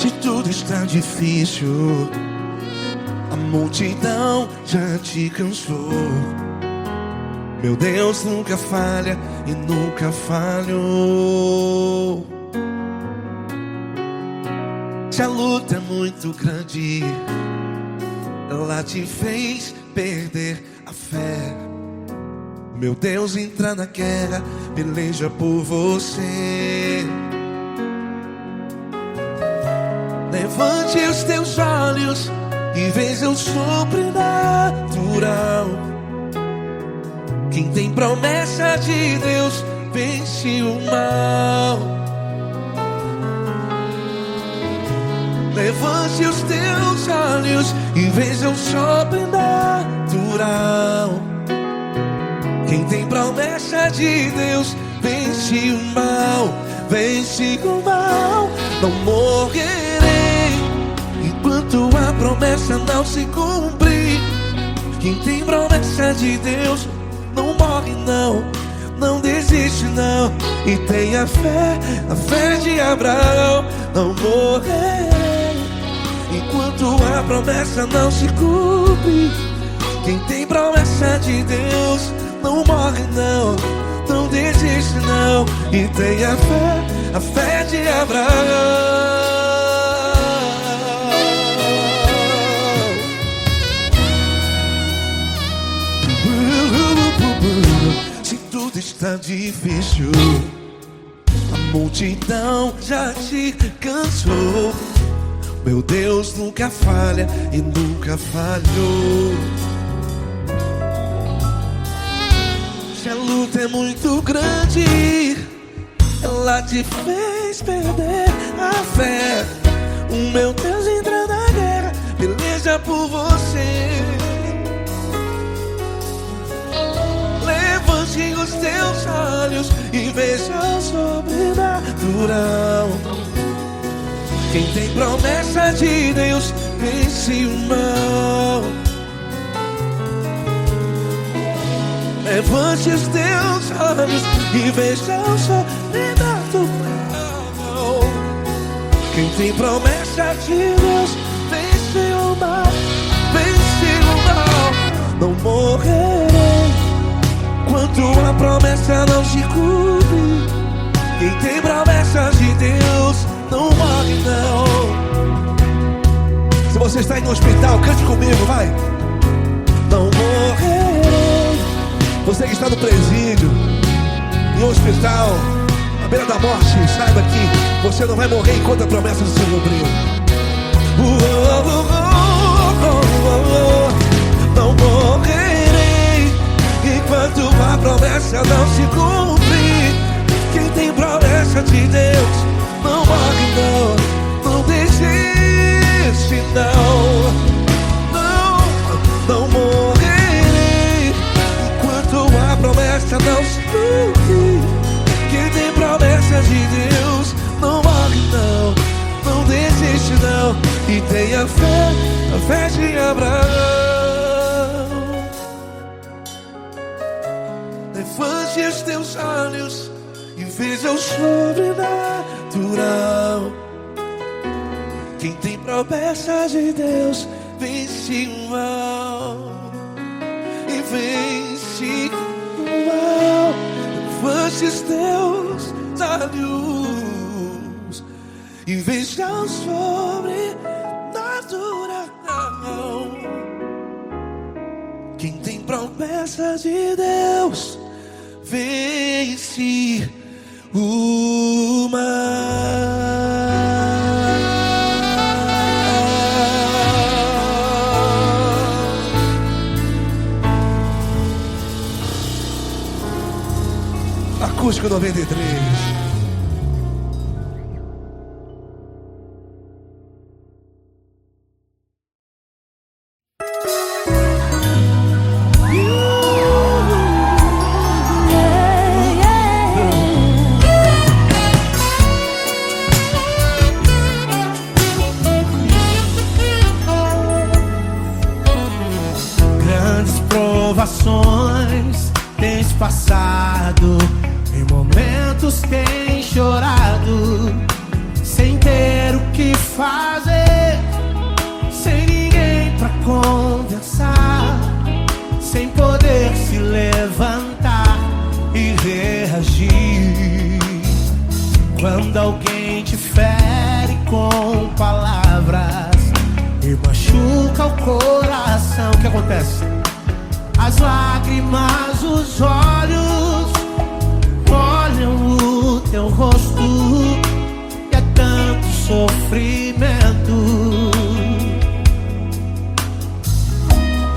Se tudo está difícil, a multidão já te cansou. Meu Deus nunca falha e nunca falhou. Se a luta é muito grande, ela te fez perder a fé. Meu Deus entra na guerra, peleja por você. Levante os teus olhos e veja o sobrenatural. Quem tem promessa de Deus vence o mal. Levante os teus olhos e veja o sobrenatural. Quem tem promessa de Deus vence o mal. Vence o mal. Não morrerei enquanto a promessa não se cumprir. Quem tem promessa de Deus não morre não, não desiste não. E tenha fé, a fé de Abraão. Não morrerei enquanto a promessa não se cumpre. Quem tem promessa de Deus não morre não, não desiste não. E tenha fé, a fé de Abraão. Se tudo está difícil, a multidão já te cansou. Meu Deus nunca falha e nunca falhou. Se a luta é muito grande, ela te fez perder a fé. O meu Deus entra na guerra, peleja por você. Levante os teus olhos e veja o sobrenatural. Quem tem promessa de Deus vence o mal. Levante os teus olhos e veja o sobrenatural. Quem tem promessa de Deus vence o mal. Vence o mal. Não morrerei enquanto a promessa não se cumpre. Quem tem promessa de Deus não morre não. Se você está aí no hospital, cante comigo, vai. Não morrerei. Você que está no presídio, em um hospital, à beira da morte, saiba que você não vai morrer enquanto a promessa não se cumpriu. Não morrerei enquanto a promessa não se cumprir. Quem tem promessa de Deus não morre não, não desiste não. Não morrerei enquanto a promessa não se cumprir. Quem tem promessa de Deus não morre não, não desiste não. E tenha fé, a fé de Abraão. Levante os teus olhos e veja o sobrenatural. Quem tem promessa de Deus vence o mal. E vence o mal. Levante os teus olhos e veja o sobrenatural. Quem tem promessa de Deus vence o mal. Acústico 93. Provações tens passado, em momentos tens quando alguém te fere com palavras e machuca o coração, o que acontece? As lágrimas, os olhos olham o teu rosto e é tanto sofrimento.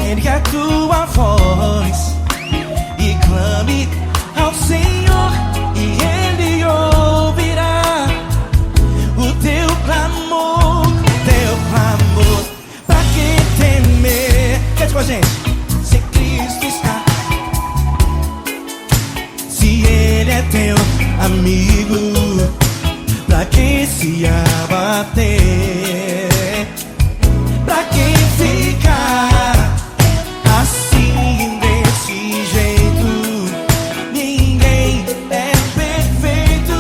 Ergue a tua voz e clame ao Senhor, e Ele ouvirá o teu clamor, pra que temer? Cante com a gente. Se Cristo está, se Ele é teu amigo, pra que se abater? Pra que ficar assim desse jeito? Ninguém é perfeito.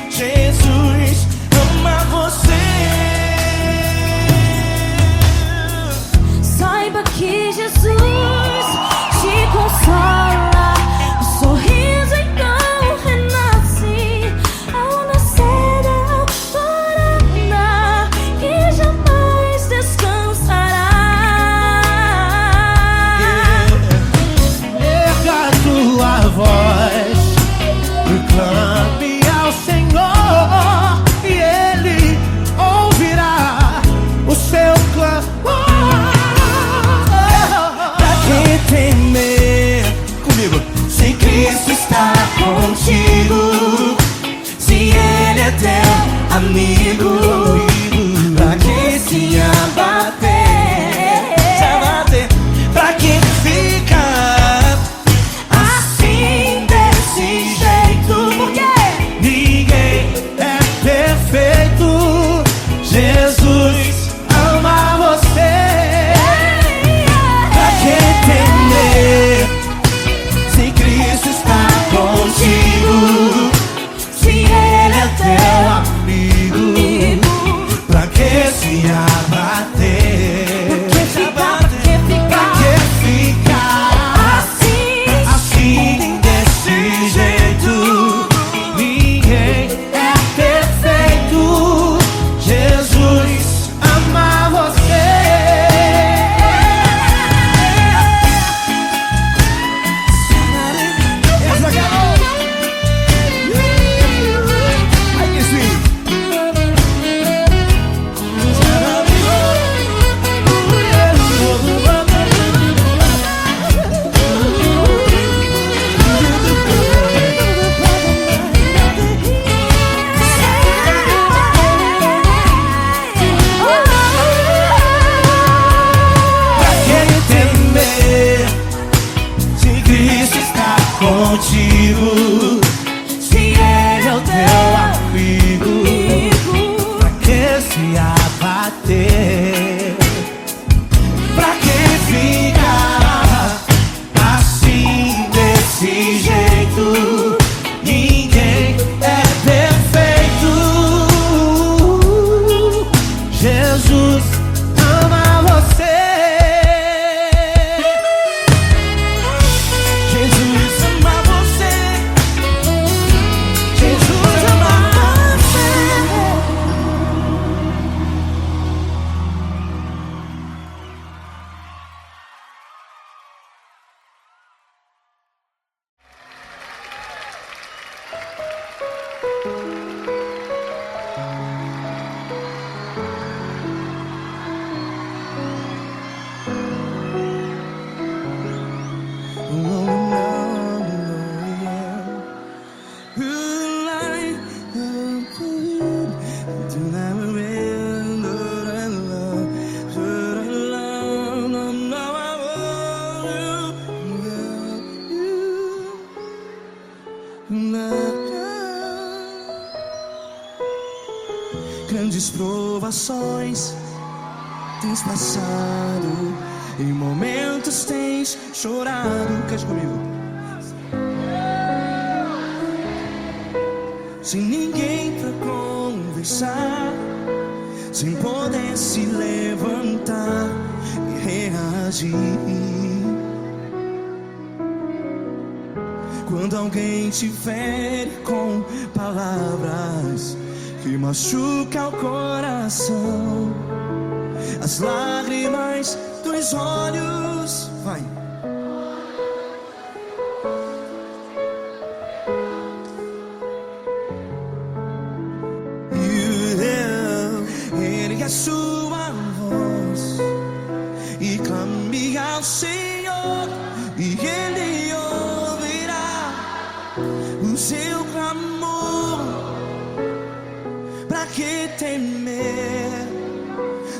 Jesus ama você. Saiba que Jesus te consola. O sorriso então renasce ao nascer da alvorada, que jamais descansará. Erga a tua voz e clame ao Senhor, e Ele ouvirá o seu clamor. Pra que temer? Comigo. Se Cristo está contigo, se Ele é teu amigo, pra que se abater? Pra que ficar assim desse jeito? Porque Ninguém é perfeito. Jesus ama você. pra que temer? Se Cristo está contigo, se Ele é teu amigo, pra que se abater? Pra que ficar assim desse jeito? Ninguém é perfeito. Jesus ama você. Essa garota. Ai, que sweet. Pra que temer? Se Cristo está contigo, se Ele é o teu amigo, Pra que se abater? pra que ficar assim desse jeito? Ninguém é perfeito. Jesus ama você. Jesus ama você. Jesus ama você. Grandes provações tens passado, em momentos tens chorado. Cante comigo. Sem ninguém pra conversar, sem poder se levantar e reagir. Quando alguém te fere com palavras que machuca o coração, as lágrimas dos olhos, vai. Ergue a sua voz e clame ao Senhor, e Ele ouvirá o seu clamor. Pra que temer,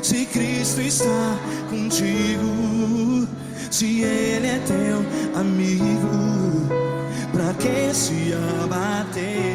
se Cristo está contigo? Se Ele é teu amigo, pra que se abater?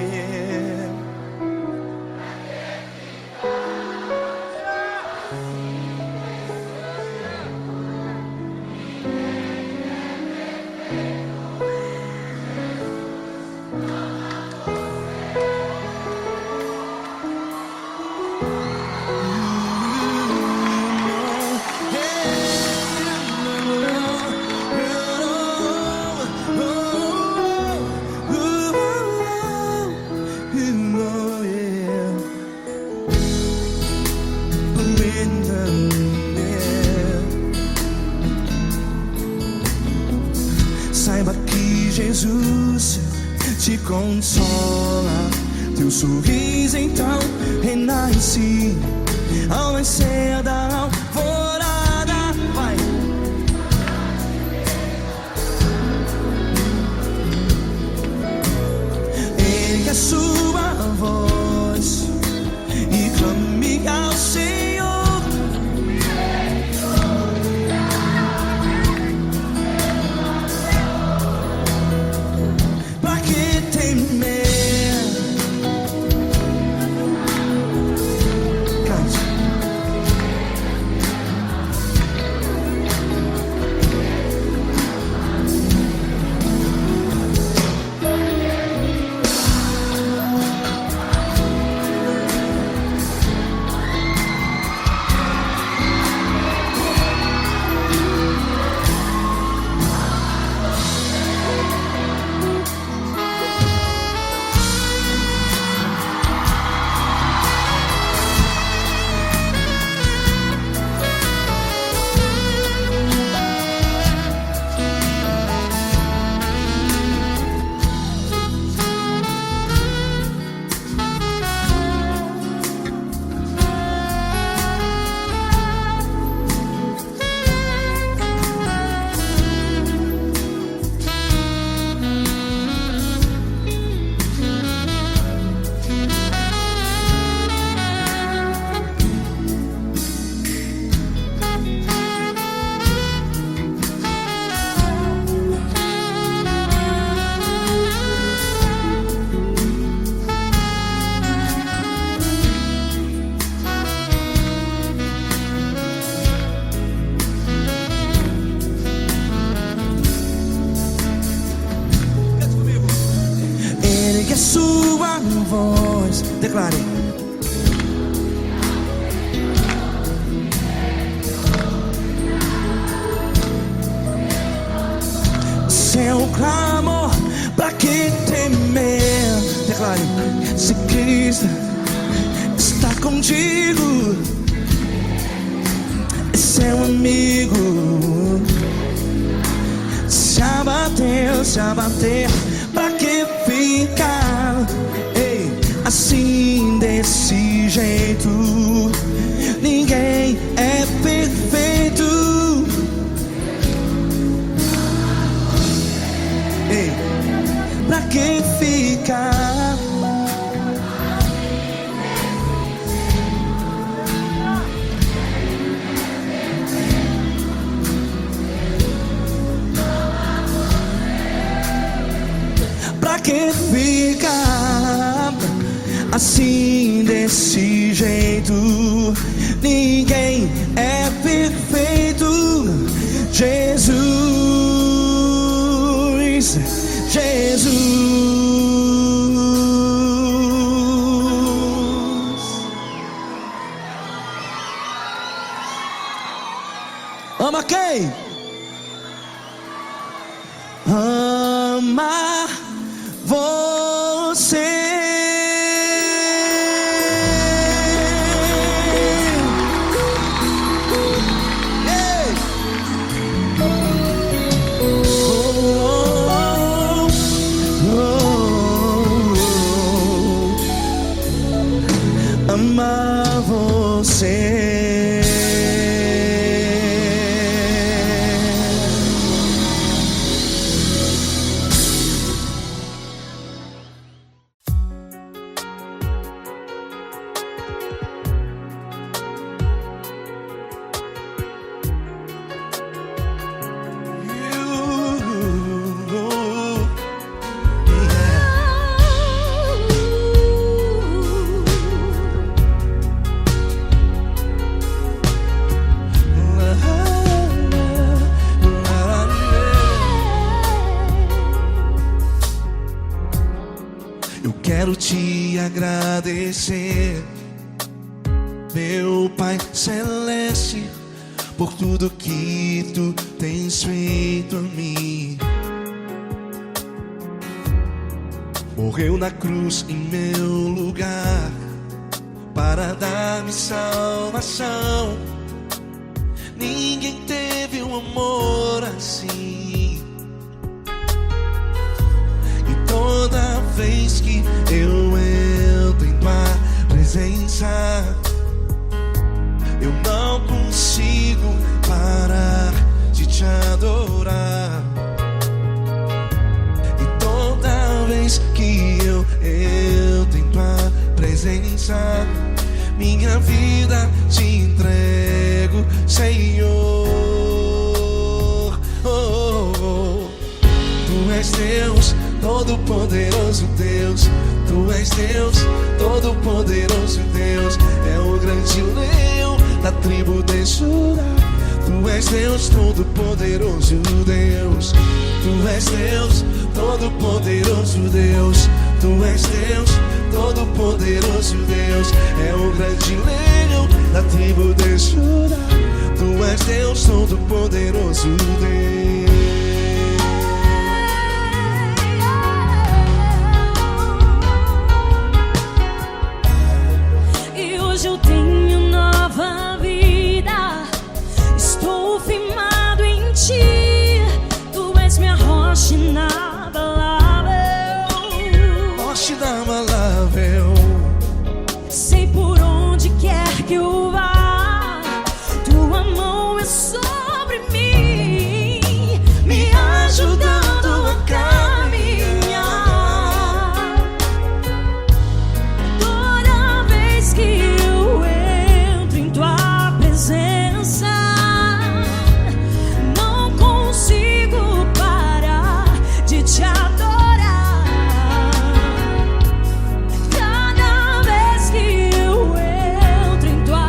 Saiba que Jesus te consola, teu sorriso então renasce ao nascer da alvorada. Vai. Ergue a sua voz e clame ao Senhor. Ergue a sua voz, declare. Seu clamor, pra que temer? Declare. Se Cristo está contigo, é seu amigo. Se abater, pra que ficar assim desse jeito? Ninguém é perfeito. Pra que ficar? Pra que ficar assim desse jeito? Ninguém é perfeito. Jesus, ama quem? Ama pra você. Eu quero te agradecer, meu Pai Celeste, por tudo que tu tens feito a mim. Morreu na cruz em meu lugar para dar-me salvação. Ninguém teve um amor assim. E toda vez que eu entro em tua presença, eu não consigo parar de te adorar. E toda vez que eu entro em tua presença, minha vida te entrego, Senhor. Tu és Deus, Todo-Poderoso Deus. Tu és Deus, Todo-Poderoso Deus. É o grande leão da tribo de Judá. Tu és Deus, Todo-Poderoso Deus. Tu és Deus, Todo-Poderoso Deus. Tu és Deus, Todo-Poderoso Deus. É o grande leão da tribo de Judá. Tu és Deus, Todo-Poderoso Deus. E hoje eu tenho nova vida. Estou firmado em ti. Tu és minha rocha inabalável. Rocha inabalável. Sei por onde quer que eu vá, tua mão é sobre mim, me ajudando a caminhar. Toda vez que eu entro em tua presença, não consigo parar de te adorar. Cada vez que eu entro em tua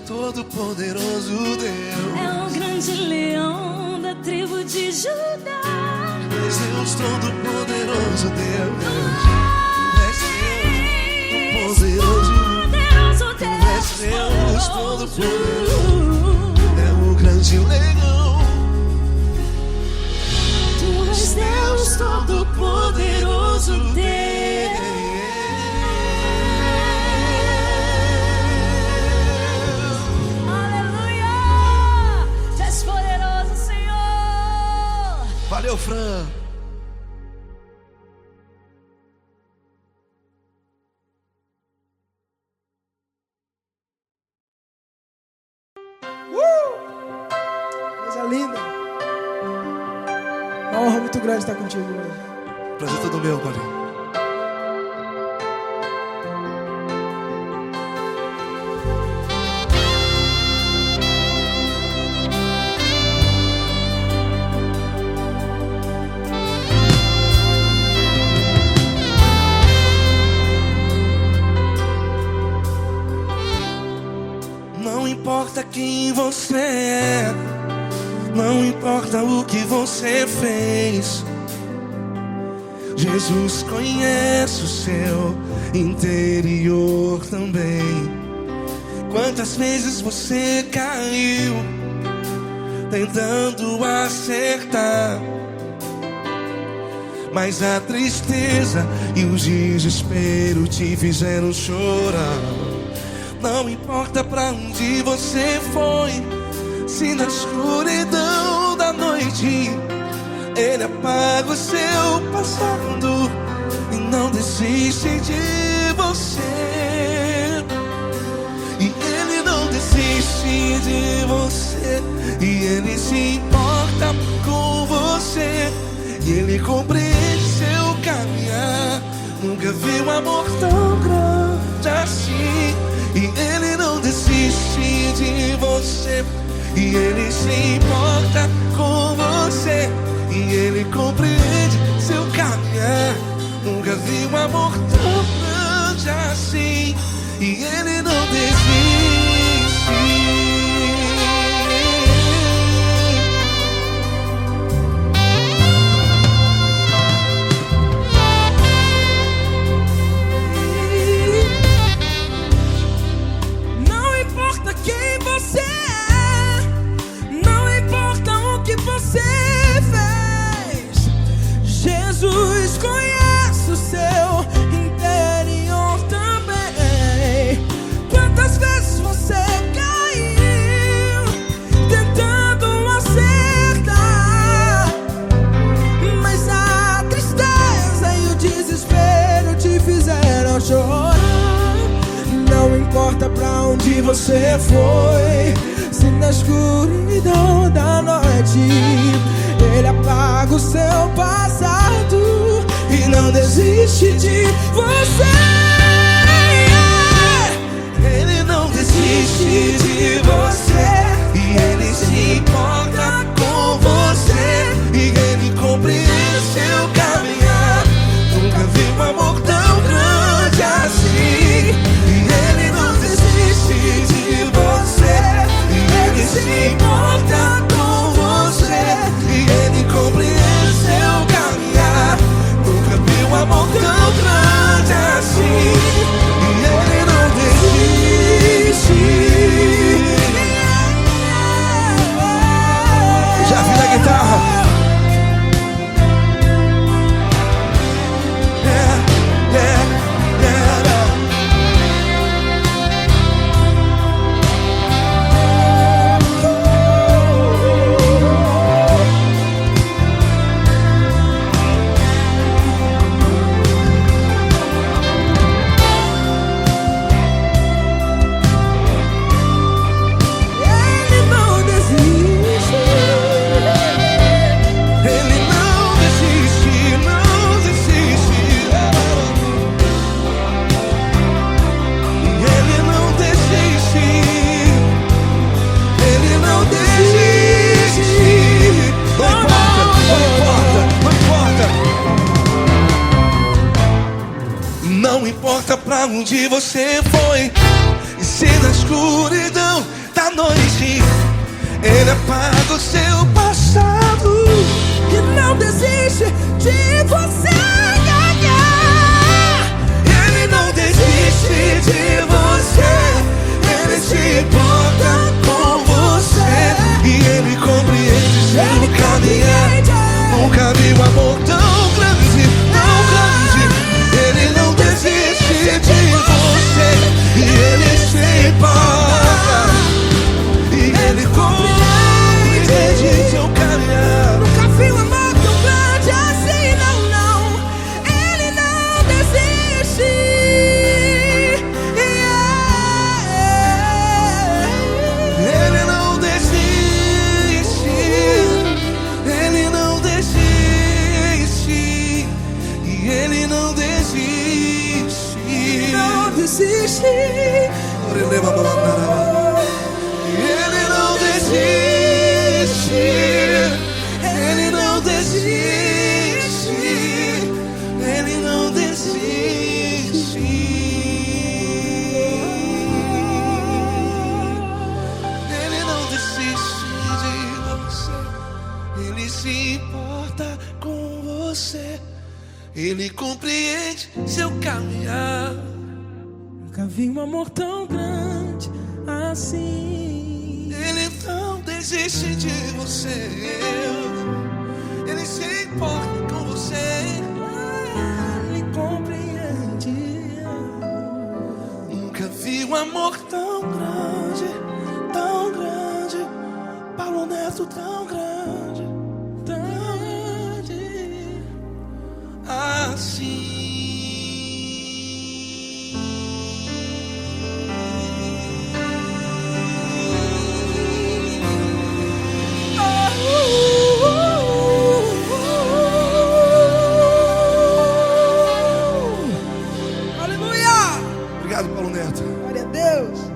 Todo-Poderoso Deus. É o grande leão da tribo de Judá. És Deus Todo-Poderoso Deus. És Deus Todo-Poderoso Deus. És Deus Todo-Poderoso. É o grande leão. Tu és Deus Todo-Poderoso Deus. Aleluia! Tu és poderoso, Senhor. Valeu, Fran. Coisa linda. Uma honra muito grande estar contigo hoje. Prazer todo meu, Paulinho. Não importa quem você é, não importa o que você fez, Jesus conhece o seu interior também. Quantas vezes você caiu tentando acertar, mas a tristeza e o desespero te fizeram chorar. Não importa pra onde você foi, se na escuridão da noite Ele apaga o seu passado e não desiste de você. E Ele não desiste de você, e Ele se importa com você, e Ele compreende seu caminhar. Nunca vi um amor tão grande assim. E Ele não desiste de você, e Ele se importa com você, e Ele compreende seu caminhar. Nunca vi um amor tão grande assim. E Ele não desiste. Jesus conhece o seu interior também. Quantas vezes você caiu tentando acertar, mas a tristeza e o desespero te fizeram chorar. Não importa pra onde você foi, se na escuridão da noite Ele apaga o seu passado e não desiste de você. Ele não desiste de você, e Ele se importa com você, e Ele compreende seu caminhar. Nunca vi um amor tão grande assim. E Ele não desiste de você, e Ele se importa com você, e Ele compreende seu caminhar. Nunca vi um amor tão grande assim. E Ele não desiste. Já vi na guitarra. Não importa pra onde você foi, e se na escuridão Ele apaga o seu passado e não desiste de você ganhar. Ele não desiste de você. Ele se importa com você. E ele compreende seu caminhar. Nunca vi um amor tão grande, tão grande. Ele não desiste de você. E ele se importa. E ele compreende seu caminhar. Nunca vi um amor tão grande assim, não, não. Ele não desiste. Ele não desiste. Ele não desiste. E ele não desiste. Não desiste. Ele não desiste. Ele não desiste. Ele não desiste. Ele não desiste de você. Ele se importa com você. Ele compreende seu caminhar. Nunca vi um amor tão grande assim. Ele não desiste de você. Ele se importa com você. Ele compreende. Nunca vi um amor tão grande, tão grande. Paulo Neto tão grande, Tão grande. assim. Aleluia! Obrigado, Paulo Neto. Glória a Deus.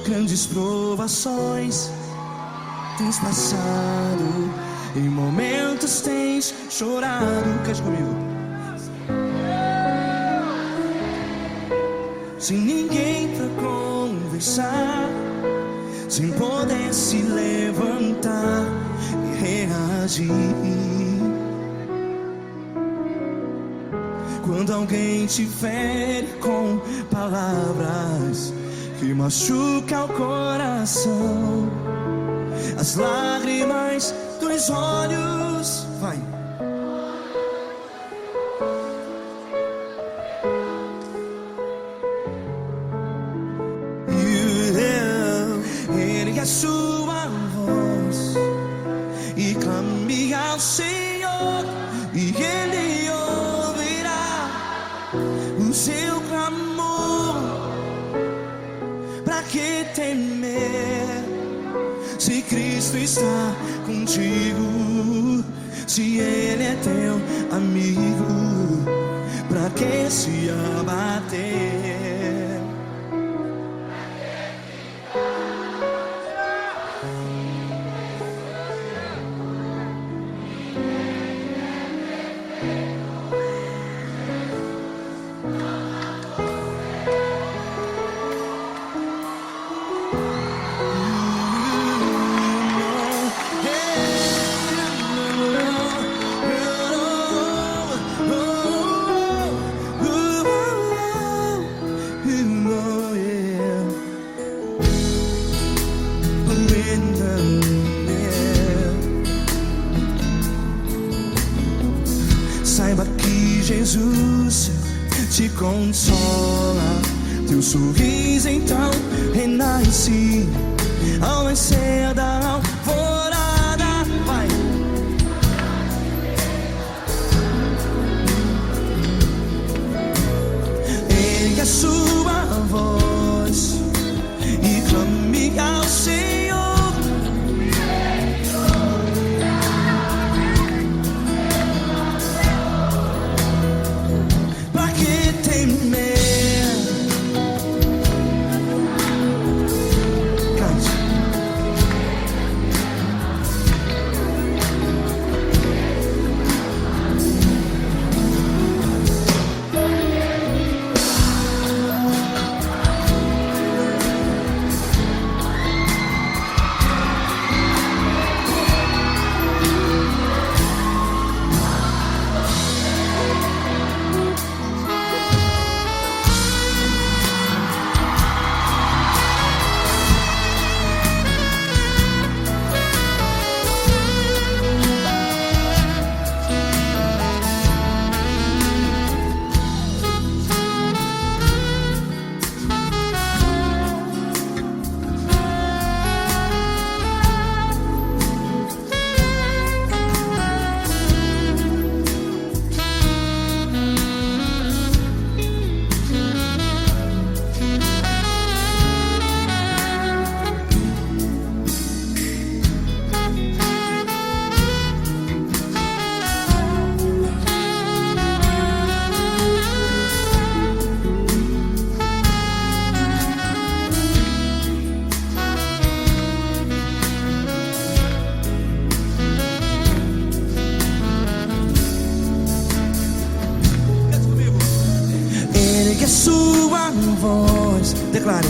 Grandes provações tens passado, em momentos tens chorado. Cante comigo. Sem ninguém pra conversar, sem poder se levantar e reagir. Quando alguém te fere com palavras que machuca o coração, as lágrimas dos olhos, vai. Ergue a sua voz e clame ao Senhor, e Ele ouvirá o seu clamor. Pra que temer, se Cristo está contigo? Se Ele é teu amigo, pra que se abater? Saiba que Jesus te consola, teu sorriso então renasce ao nascer da alvorada. Vai. sua voz. Declare.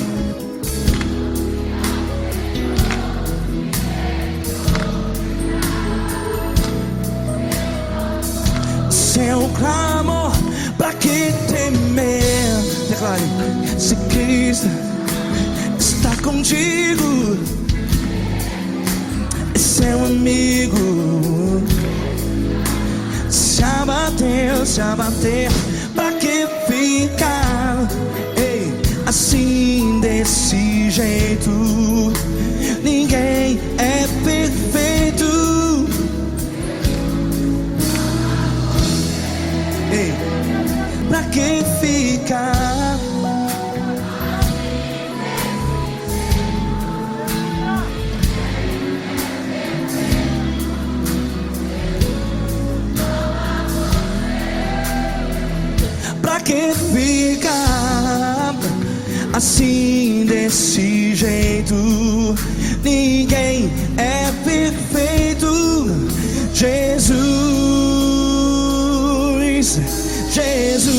Seu clamor, pra que temer? Declare. Se Cristo está contigo, é seu amigo. Se abater, pra que ficar? Ei, assim desse jeito, ninguém é perfeito. Ei, pra que ficar? Pra que ficar assim desse jeito? Ninguém é perfeito. Jesus, Jesus.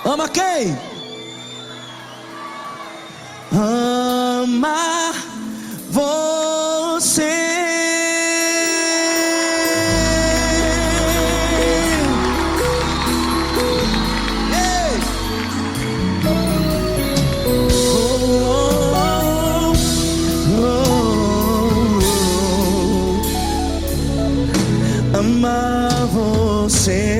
Ama quem? Ama você. Ei. Amar você.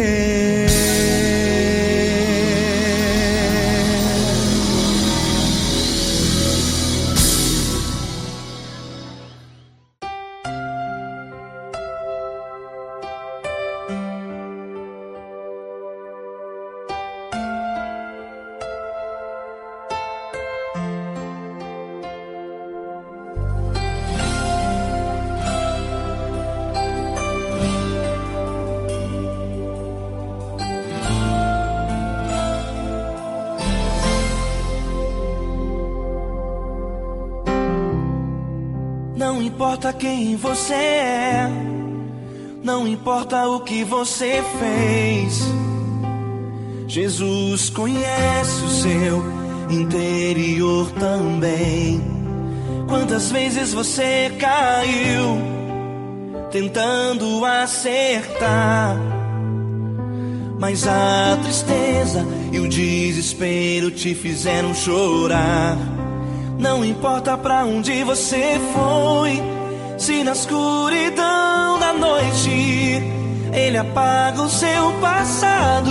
Não importa quem você é, não importa o que você fez, Jesus conhece o seu interior também. Quantas vezes você caiu tentando acertar, mas a tristeza e o desespero te fizeram chorar. Não importa pra onde você foi, se na escuridão da noite Ele apaga o seu passado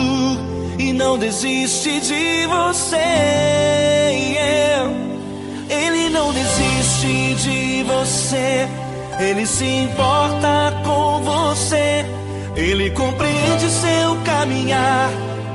e não desiste de você. Ele não desiste de você, Ele se importa com você. Ele compreende seu caminhar,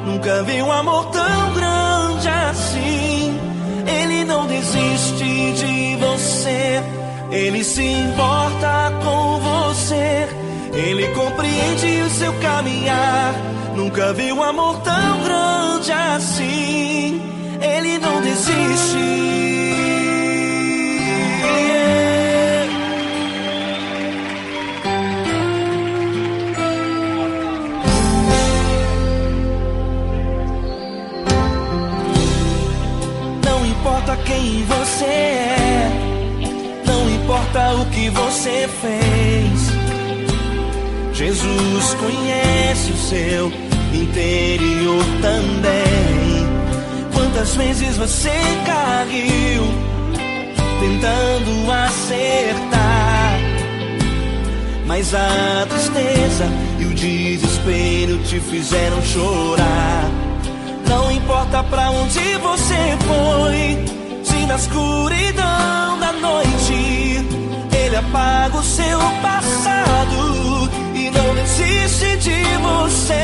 nunca vi um amor tão grande assim. Ele não desiste de você, Ele se importa com você. Ele compreende o seu caminhar, nunca vi um amor tão grande assim. Ele não desiste. Não importa quem você é, não importa o que você fez, Jesus conhece o seu interior também. Quantas vezes você caiu tentando acertar, mas a tristeza e o desespero te fizeram chorar. Não importa pra onde você foi, se na escuridão da noite Ele apaga o seu passado e não desiste de você.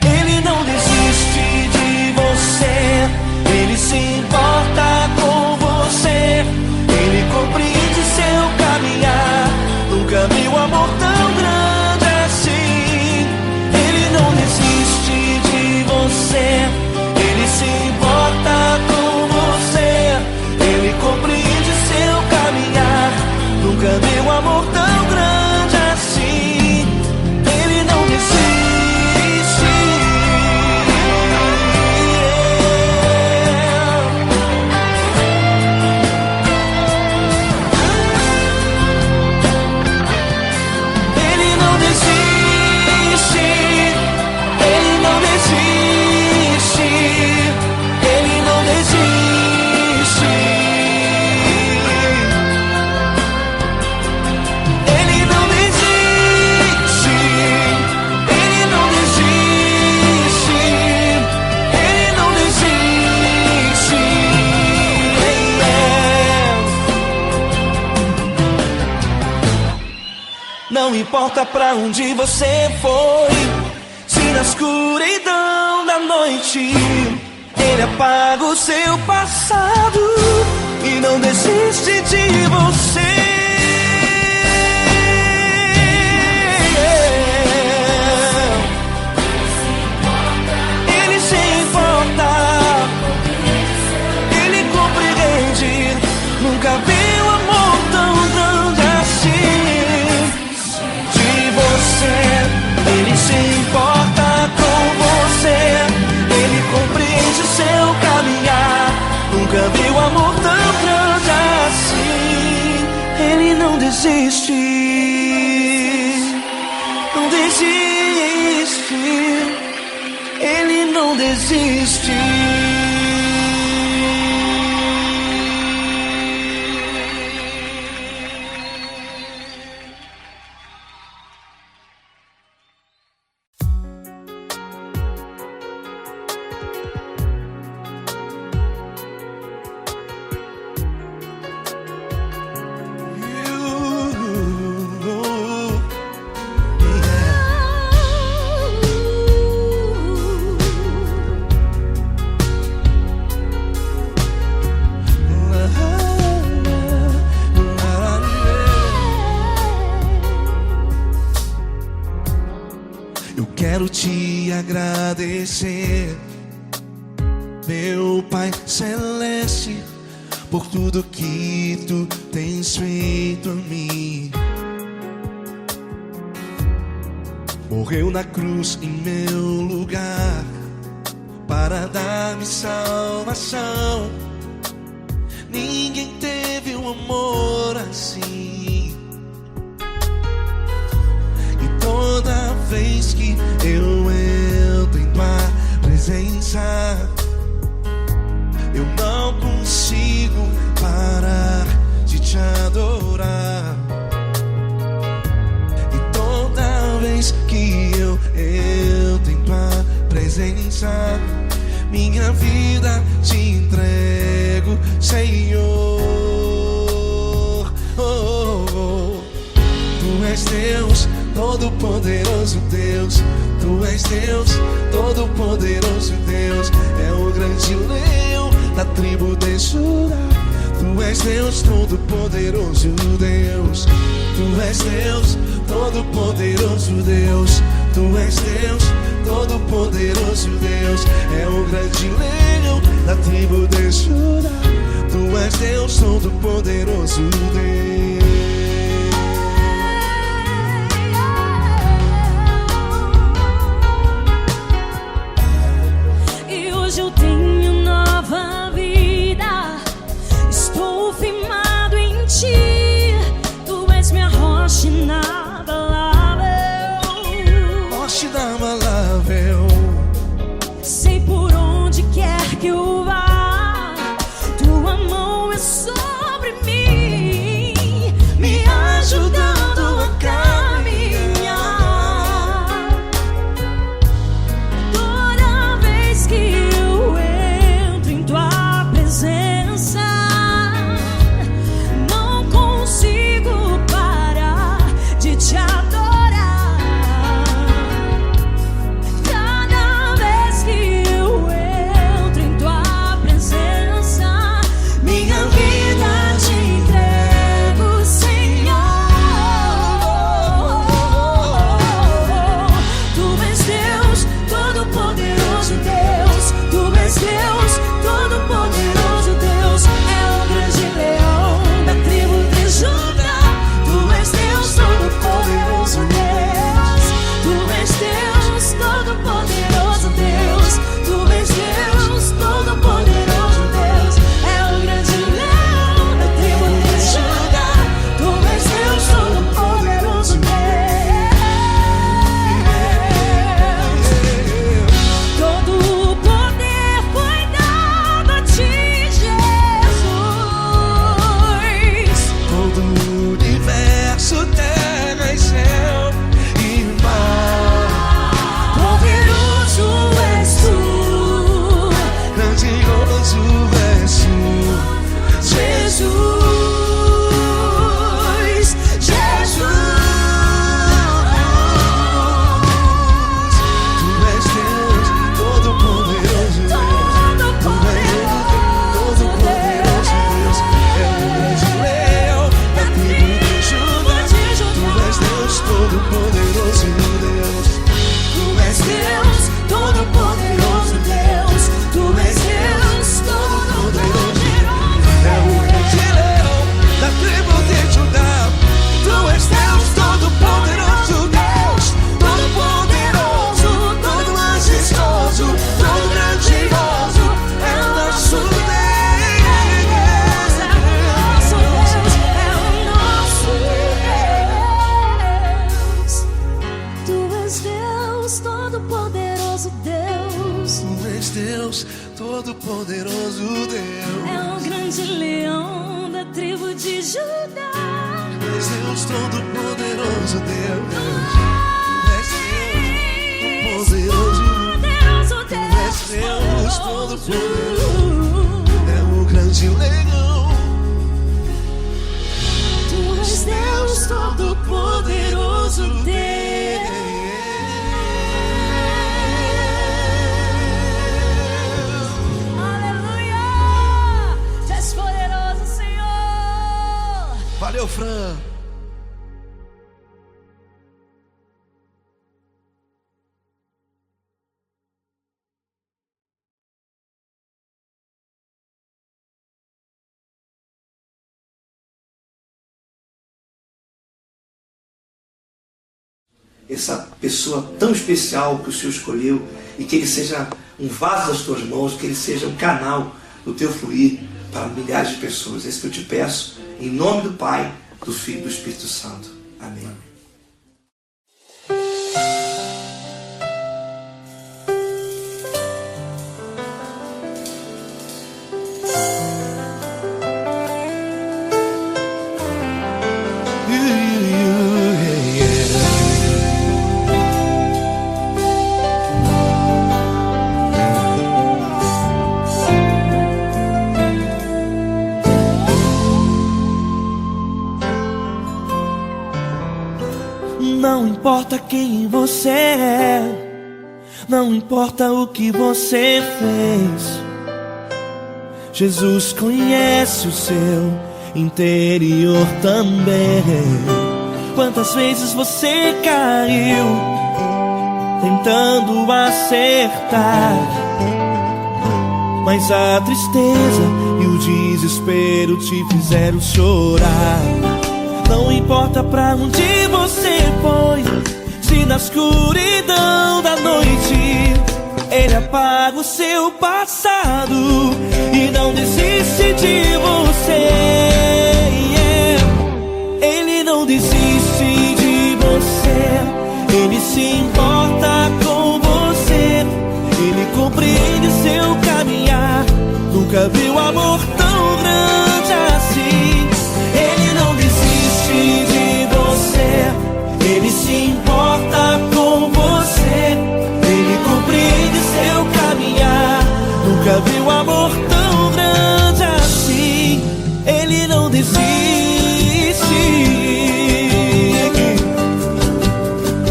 Ele não desiste de você, Ele se importa com você. Ele compreende seu caminhar, nunca vi um amor tão grande assim. Ele não desiste de você, Ele se importa com você. Ele compreende seu caminhar, importa pra onde você foi. Se na escuridão da noite Ele apaga o seu passado e não desiste de você. Ele se importa, Ele compreende. Nunca vi um amor tão grande assim de você. Ele se importa com você, Ele compreende o seu caminhar. Nunca vi um amor tão grande assim. Ele não desiste, não desiste. Ele não desiste. Quero te agradecer, meu Pai Celeste, por tudo que Tu tens feito a mim. Morreu na cruz em meu lugar para dar-me salvação. Ninguém teve um amor assim. E toda vez que eu entro em Tua presença, eu não consigo parar de Te adorar. E toda vez que eu entro em Tua presença, minha vida Te entrego, Senhor. Tu és Deus, Todo-Poderoso Deus. Tu és Deus, Todo-Poderoso Deus. É o grande leão da tribo de Judá. Tu és Deus, Todo-Poderoso Deus. Tu és Deus, Todo-Poderoso Deus. Tu és Deus, Todo-Poderoso Deus. É o grande leão da tribo de Judá. Tu és Deus, Todo-Poderoso Deus. Eu tenho nova vida, estou firmado em Ti. Tu és minha rocha inabalável, Rocha inabalável. sei por onde quer que eu vá, Tua mão é sobre mim, me ajudando a caminhar. Toda vez que Te adorar. Cada vez que eu entro em Tua Deus, todo-poderoso Deus. É o grande leão da tribo de Judá. És Deus, todo-poderoso Deus. És Deus, poderoso Deus. És Deus, todo-poderoso. É o grande leão. Tu és Deus, todo-poderoso Deus. Aleluia! Tu és poderoso, Senhor. Valeu, Fran. Essa pessoa tão especial que o Senhor escolheu, e que ele seja um vaso das tuas mãos, que ele seja um canal do teu fluir para milhares de pessoas. É isso que eu te peço, em nome do Pai, do Filho e do Espírito Santo. Amém. Não importa quem você é, não importa o que você fez, Jesus conhece o seu interior também. Quantas vezes você caiu tentando acertar, mas a tristeza e o desespero te fizeram chorar. Não importa pra onde você foi, se na escuridão da noite Ele apaga o seu passado e não desiste de você. Ele não desiste de você, Ele se importa com você, Ele compreende seu caminhar. Nunca viu amor tão grande assim. Ele não desiste de você, Ele se importa com você, Ele compreende seu caminhar. Nunca viu amor tão grande assim. Ele não desiste.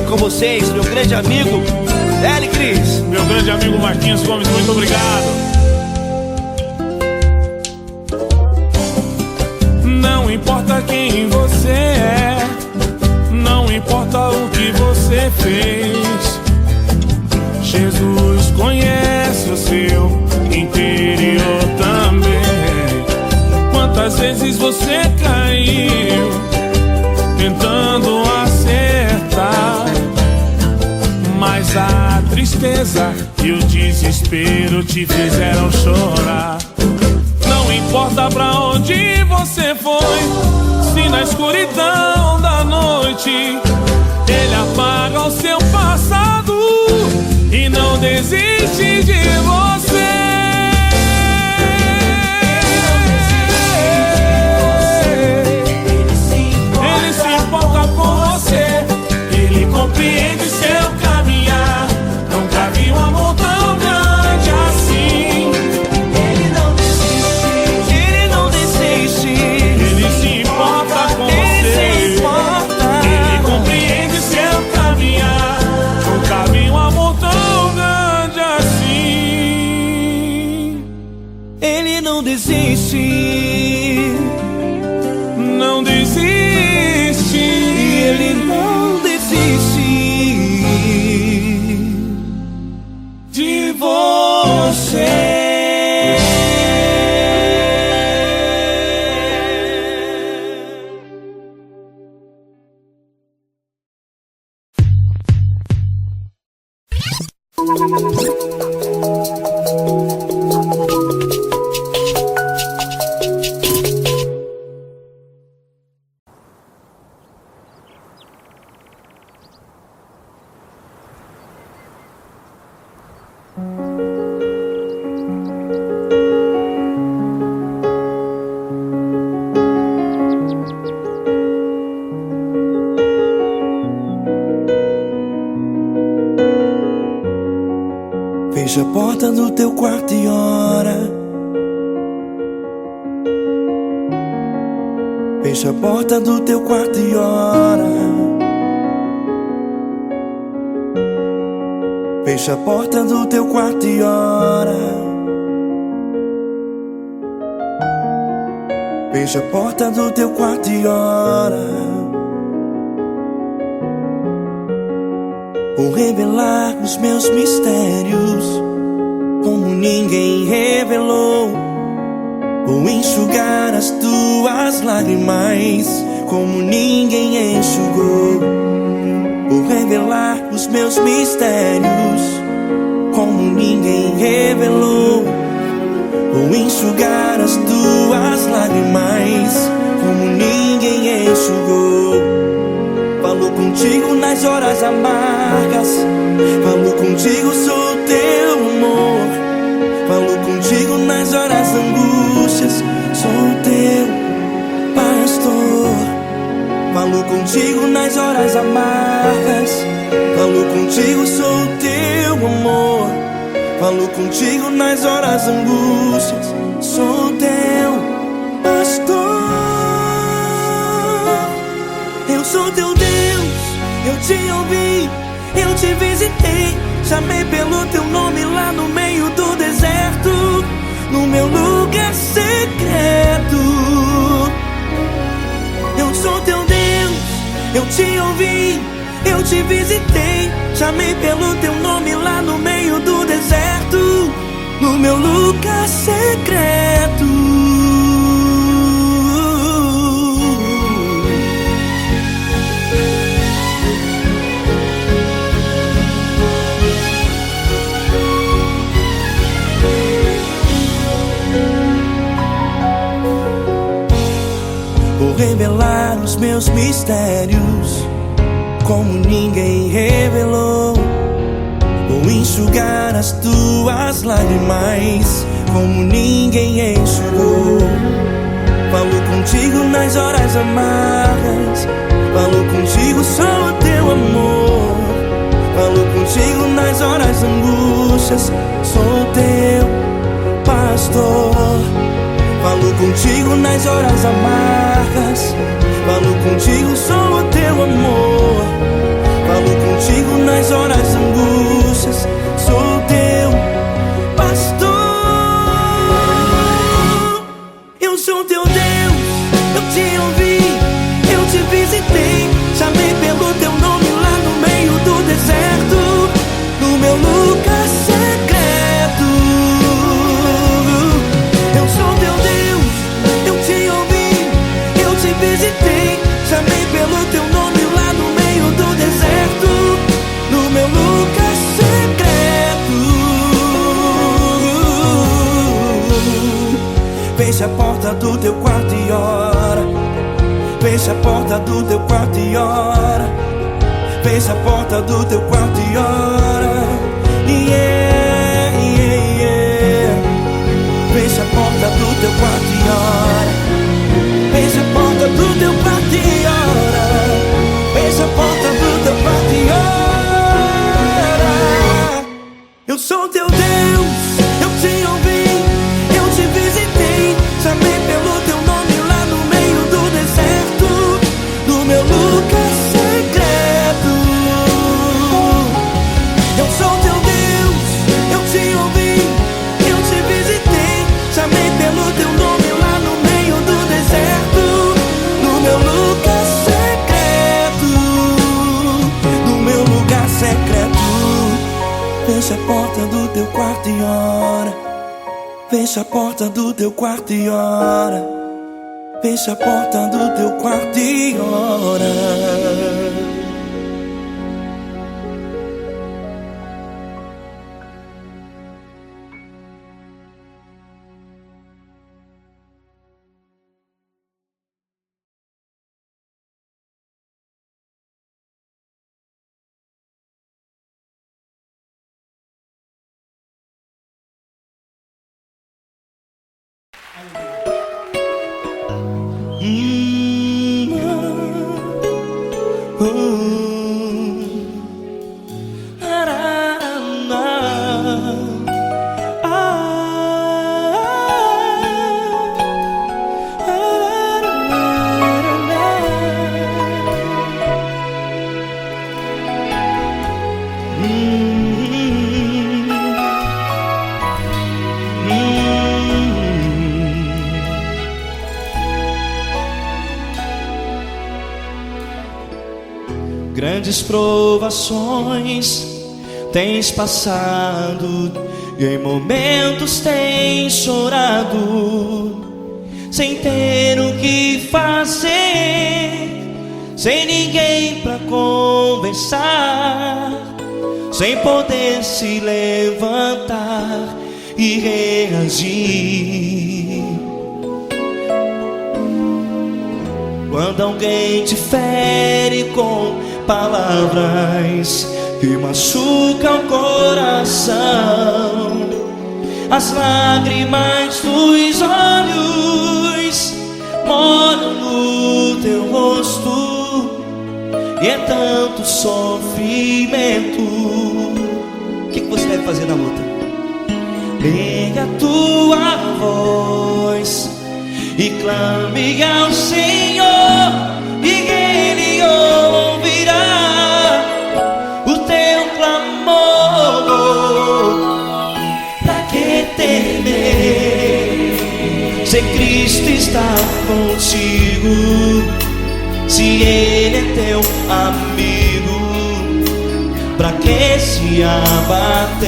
Com vocês, meu grande amigo L. Cris. Meu grande amigo Marquinhos Gomes, muito obrigado. Não importa quem você é, não importa o que você fez, Jesus conhece o seu interior também. Quantas vezes você caiu tentando acertar, mas a tristeza e o desespero te fizeram chorar. Não importa pra onde você foi, se na escuridão da noite Ele apaga o seu passado e não desiste de você. Ele se importa com você, Ele compreende seu caminhar. Nunca vi um amor tão grande assim. Ele não desiste, Ele não desiste. Ele se importa com você, Ele compreende seu caminhar. Nunca vi um amor tão grande assim. Ele não desiste, não desiste. Ele não desiste De você. porta do teu quarto e ora. Fecha a porta do teu quarto e ora. Fecha a porta do teu quarto e ora. Fecha a porta do teu quarto e ora. Vou revelar os meus mistérios como ninguém revelou. Vou enxugar as tuas lágrimas como ninguém enxugou. Vou revelar os meus mistérios como ninguém revelou. Vou enxugar as tuas lágrimas como ninguém enxugou. Falo contigo nas horas amargas, falo contigo, sou teu amor. Falo contigo nas horas angústias, sou teu pastor. Falo contigo nas horas amargas, falo contigo, sou teu amor. Falo contigo nas horas angústias, sou teu pastor. Eu sou teu Deus, eu te ouvi, eu te visitei. Chamei pelo teu nome lá no meio do deserto, no meu lugar secreto. Eu sou teu Deus, eu te ouvi, eu te visitei. Chamei pelo teu nome lá no meio do deserto, no meu lugar secreto. Vou revelar os meus mistérios como ninguém revelou. Vou enxugar as tuas lágrimas como ninguém enxugou. Falo contigo nas horas amargas, falo contigo, sou teu amor. Falo contigo nas horas angústias, sou teu pastor. Falo contigo nas horas amargas, falo contigo, sou teu amor. Falo contigo nas horas angústias, sou teu pastor. Eu sou teu Deus, eu te ouvi, eu te visitei. Chamei pelo teu nome lá no meio do deserto, no meu lugar secreto. Eu sou teu Deus, eu te ouvi, eu te visitei. Chamei pelo teu nome lá no meio do deserto, no meu lugar secreto. Fecha a porta do teu quarto e ora. Fecha a porta do teu quarto e ora. Fecha a porta do teu quarto e ora. Yeah, yeah, yeah. Fecha a porta do teu quarto e ora. Fecha a porta do teu quarto e ora. Fecha a porta do teu quarto e ora. Eu sou teu Deus, eu te ouvi, eu te visitei. Chamei pelo teu nome lá no meio do deserto, no meu lugar secreto. Eu sou teu Deus, eu te ouvi, eu te visitei. Chamei pelo teu nome lá no meio do deserto, no meu lugar secreto, no meu lugar secreto. Fecha a porta do teu quarto e ora. Fecha a porta do teu quarto e ora. Fecha a porta do teu quarto e ora. grandes provações tens passado, e em momentos tens chorado, sem ter o que fazer, sem ninguém pra conversar, sem poder se levantar e reagir. Quando alguém te fere com palavras que machucam o coração, as lágrimas dos olhos molham no teu rosto, e é tanto sofrimento. O que você deve fazer na luta? Erga a tua voz e clame ao Senhor, e Ele ouvirá o teu clamor. Pra que temer, se Cristo está contigo, se Ele é teu amigo? Pra que se abater?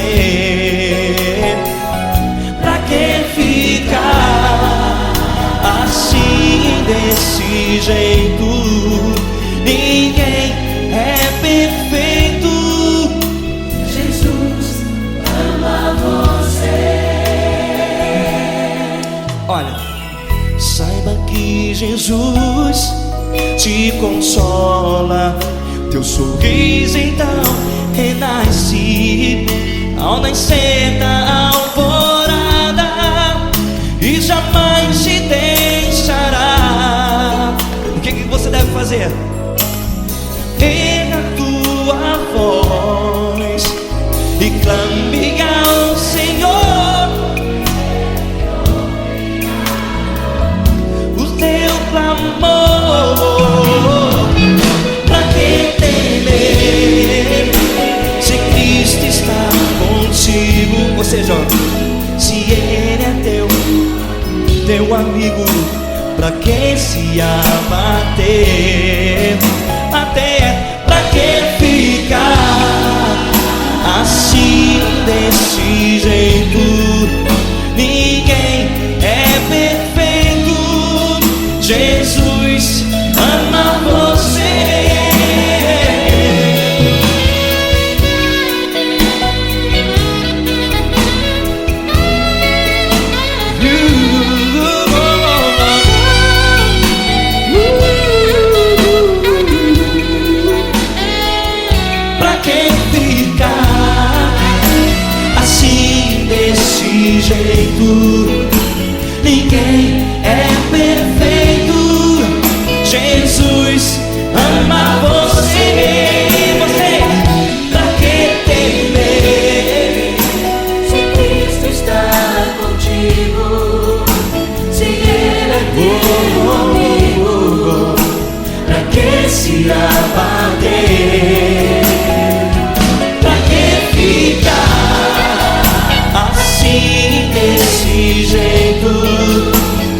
Pra que ficar assim, desse jeito? Ninguém é perfeito. Jesus ama você. Olha, saiba que Jesus te consola, teu sorriso então renasce ao nascer da alvorada, e jamais te deixará. O que você deve fazer? Erga a tua voz e clame ao Senhor, o teu clamor. Pra que temer, se Cristo está contigo? Ou seja, se Ele é teu amigo, pra que se abater? Até pra que ficar assim, desse jeito? Ninguém é perfeito. Jesus ama você. Ninguém é perfeito. Jesus ama você. Você, pra que temer, Se Cristo está contigo, se Ele é teu amigo, pra que se abater? Pra que ficar assim, desse jeito?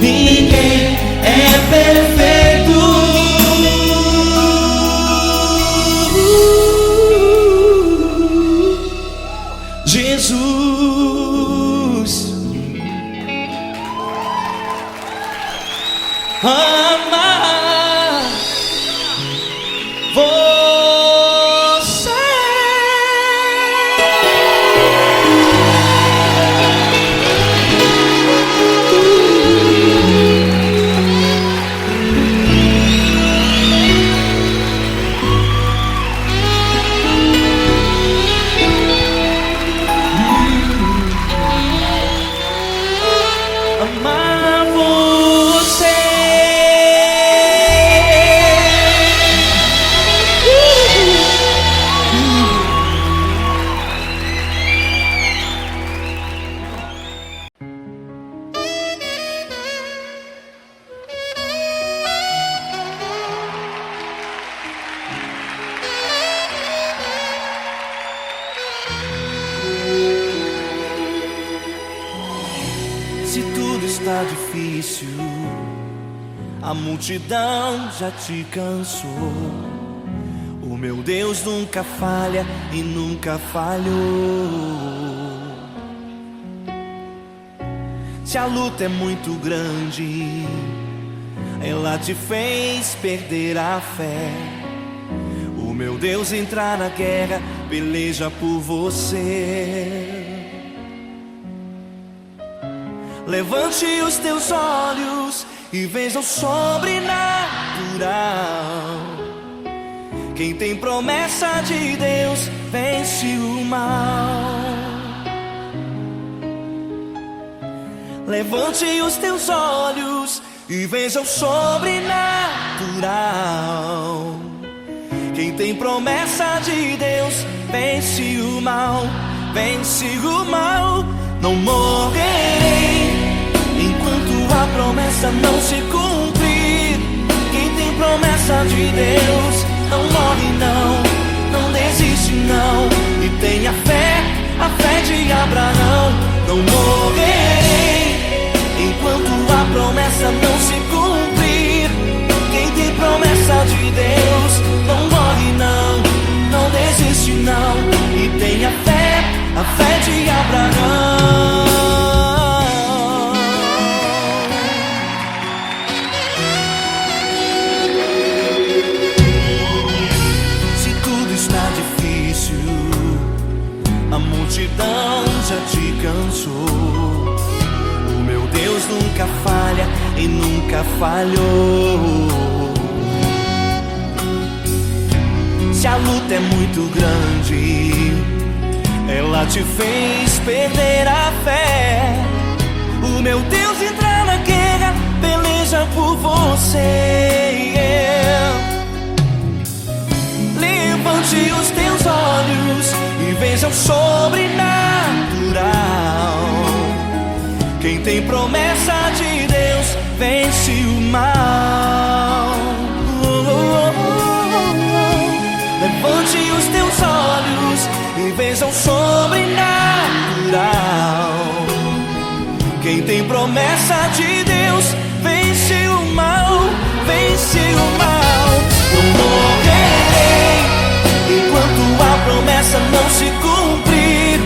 Ninguém é perfeito. Jesus ama você. Amar você. Se tudo está difícil, a multidão já te cansou, o meu Deus nunca falha e nunca falhou. Se a luta é muito grande, ela te fez perder a fé. O meu Deus entrar na guerra, peleja por você. Levante os teus olhos e veja o sobrenatural. Quem tem promessa de Deus vence o mal. Levante os teus olhos e veja o sobrenatural. Quem tem promessa de Deus vence o mal, vence o mal. Não morrerei enquanto a promessa não se cumprir. Quem tem promessa de Deus não morre não, não desiste não. E tenha fé, a fé de Abraão. Não morrerei enquanto a promessa não se cumprir. Quem tem promessa de Deus não morre não, não desiste não. E tenha fé, a fé de Abraão. Se tudo está difícil, a multidão já te cansou. O meu Deus nunca falha e nunca falhou. Se a luta é muito grande, ela te fez perder a fé. O meu Deus entra na guerra, peleja por você. Levante os teus olhos e veja o sobrenatural. Quem tem promessa de Deus vence o mal. Levante os teus olhos e veja o sobrenatural. Quem tem promessa de Deus vence o mal, vence o mal. Não morrerei enquanto a promessa não se cumprir.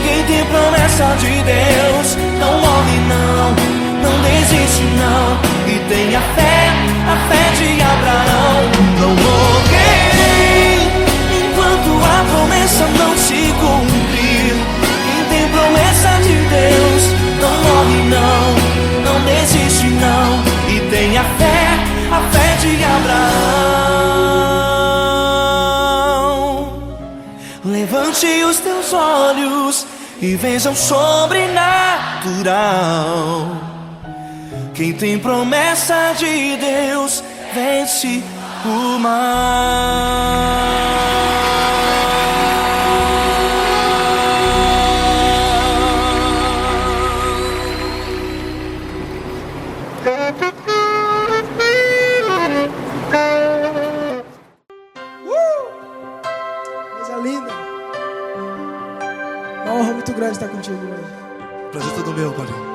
Quem tem promessa de Deus não morre não, não desiste não. E tenha fé, a fé de Abraão. Não morrerei enquanto a promessa não se cumprir. Quem tem promessa de Deus não morre não, não desiste não. E tenha fé, a fé de Abraão. Levante os teus olhos e veja o sobrenatural. Quem tem promessa de Deus vence o mal. Coisa linda. Uma honra muito grande estar contigo hoje. Prazer todo meu, Paulinho.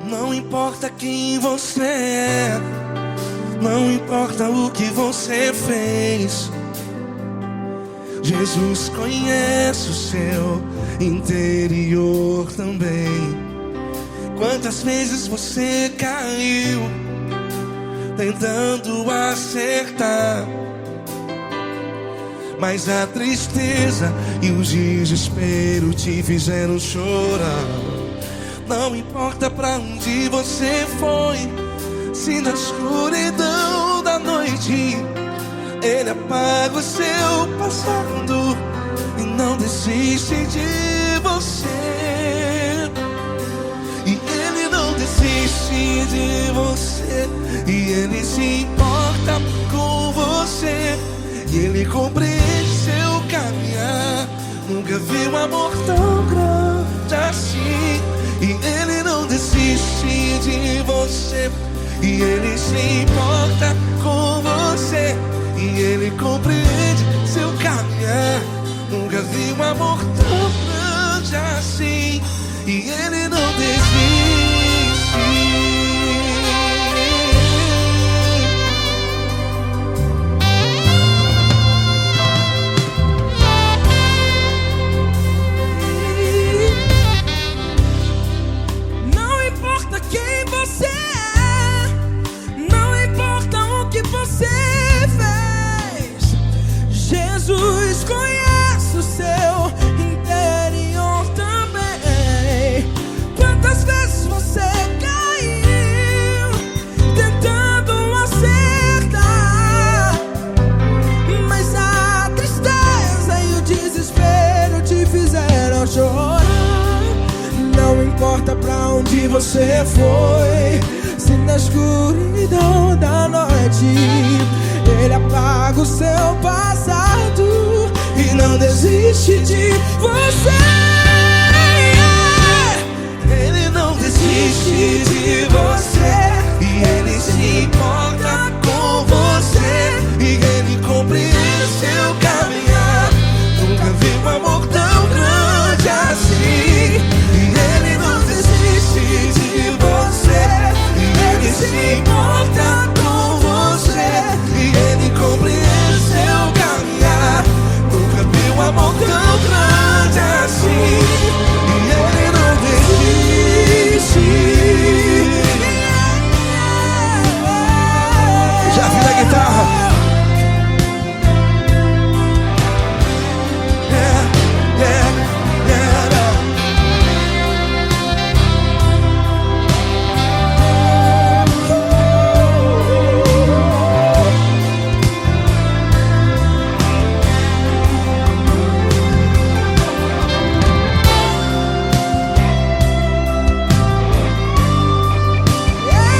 Não importa quem você é, não importa o que você fez, Jesus conhece o seu interior também. Quantas vezes você caiu tentando acertar, mas a tristeza e o desespero te fizeram chorar. Não importa pra onde você foi, se na escuridão da noite Ele apaga o seu passado e não desiste de você. E Ele não desiste de você, e Ele se importa com você, e Ele compreende seu caminhar. Nunca vi um amor tão grande assim. E Ele não desiste de você, e Ele se importa com você, e Ele compreende seu caminhar. Nunca vi um amor tão grande assim, e Ele não desiste. Não importa quem você é, não importa o que você fez, Jesus conhece o seu interior também. Quantas vezes você caiu tentando acertar, mas a tristeza e o desespero te fizeram chorar. Não importa pra onde você foi, se na escuridão da noite Ele apaga o seu passado e não desiste de você. Ele não desiste de você, e Ele se importa com você, e Ele compreende seu caminhar. Nunca vi um amor tão grande assim, e Ele não desiste de você, e Ele se importa com você, e Ele compreende seu caminhar. Nunca vi um amor tão grande assim, e Ele não desiste. Já vi na guitarra.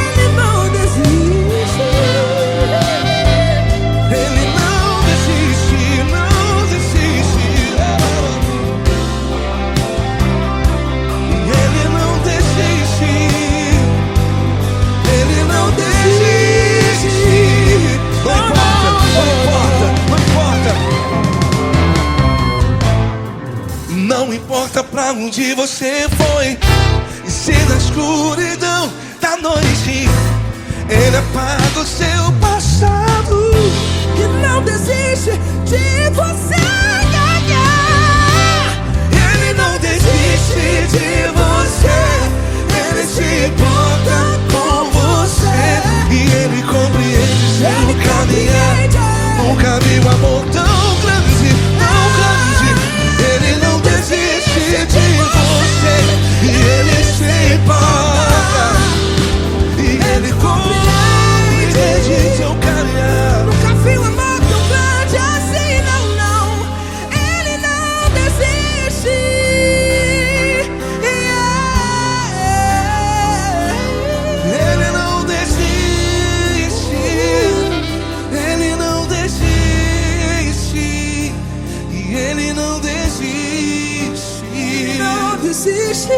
Ele não desiste. Ele não desiste, não desiste. Ele não desiste. Ele não desiste. Não importa, não importa, não importa. Não importa pra onde você foi, e se na escuridão da noite Ele apaga o seu passado. E não desiste de você. Ele não desiste de você, Ele se importa com você, e Ele compreende seu caminhar. Nunca vi um amor tão grande, tão grande. Ele não desiste de você, e Ele se importa, e Ele compreende seu caminhar. Nunca vi um amor tão grande assim, não, não. Ele não desiste. Ele não desiste, Ele não desiste, e Ele não desiste. Não desiste.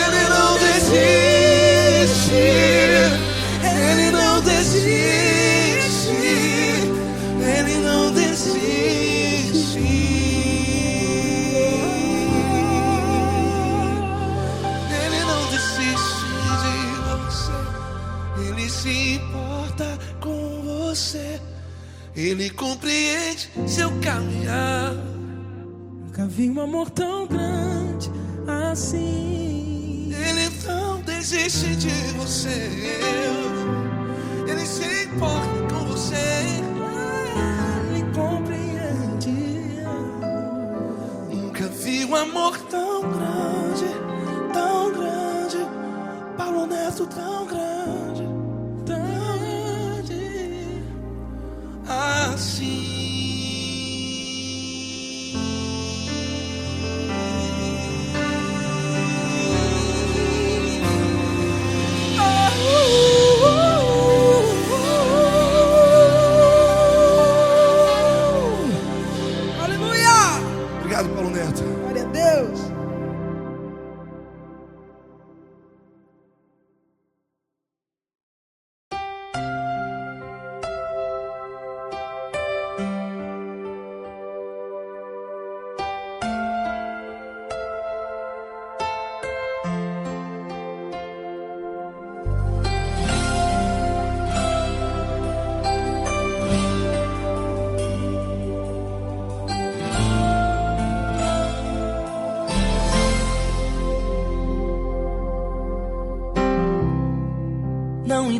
Ele não desiste, Ele não desiste, Ele não desiste. Ele não desiste de você, Ele se importa com você, Ele compreende seu caminhar. Nunca vi um amor tão grande assim. Ele não desiste de você, Ele se importa com você. Ele compreende. Nunca vi um amor tão grande, tão grande. Paulo Neto tão grande, tão grande assim.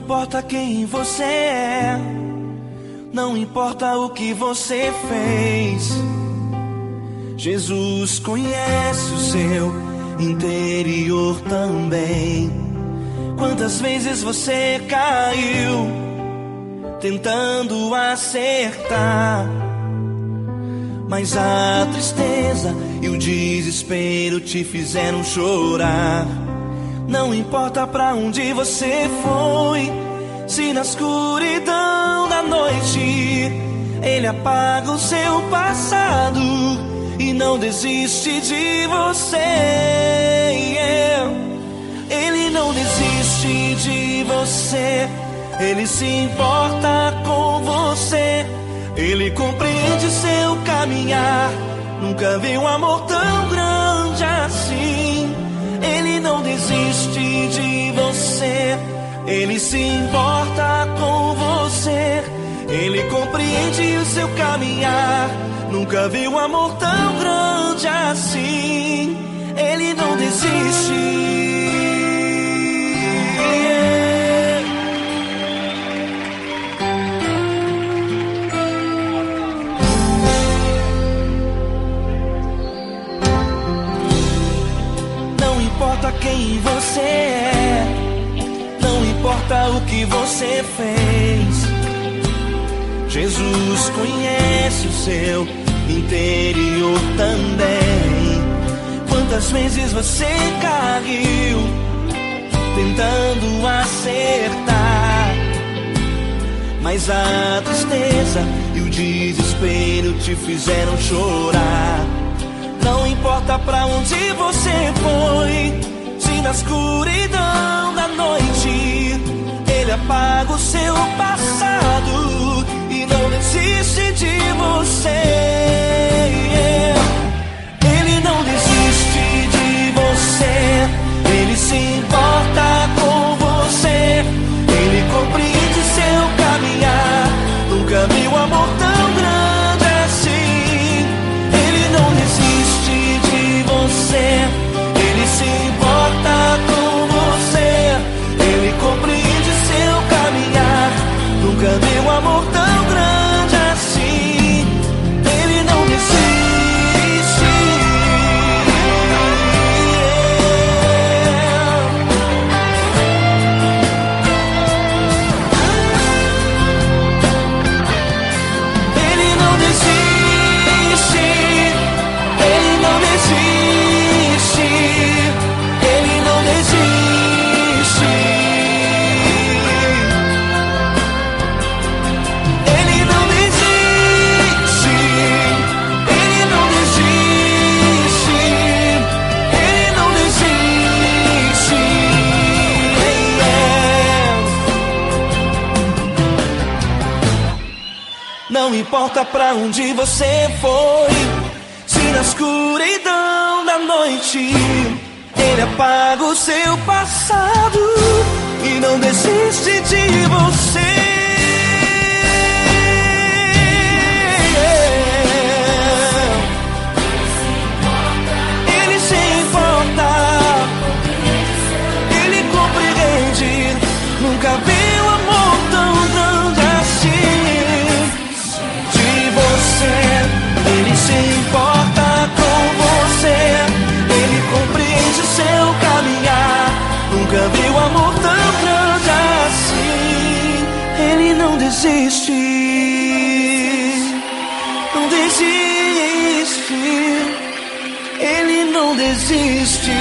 importa quem você é, não importa o que você fez, Jesus conhece o seu interior também. Quantas vezes você caiu tentando acertar, mas a tristeza e o desespero te fizeram chorar. Não importa pra onde você foi, se na escuridão da noite Ele apaga o seu passado e não desiste de você. Ele não desiste de você, Ele se importa com você, Ele compreende seu caminhar. Nunca vi um amor tão grande assim. Ele não desiste de você, Ele se importa com você, Ele compreende o seu caminhar. Nunca vi um amor tão grande assim. Ele não desiste. Não importa quem você é, não importa o que você fez, Jesus conhece o seu interior também. Quantas vezes você caiu tentando acertar, mas a tristeza e o desespero te fizeram chorar. Não importa pra onde você foi, se na escuridão da noite Ele apaga o seu passado e não desiste de você. Ele não desiste de você, Ele se importa com você, Ele compreende seu caminhar. Nunca vi um amor tão grande assim. Ele não desiste de você, Ele se importa com você, Ele compreende seu caminhar. Nunca vi um amor tão grande assim. Ele não desiste. Ele não desiste. Ele não desiste. Ele não desiste. Ele não desiste. Ele não desiste. Ele não desiste. Não importa pra onde você foi, se na escuridão da noite Ele apaga o seu passado e não desiste de você. Ele se importa, Ele compreende. Nunca vi um amor tão grande assim. De você, Ele se importa com você, Ele compreende seu caminhar. Nunca vi um amor tão grande assim. Ele não desiste, não desiste. Ele não desiste.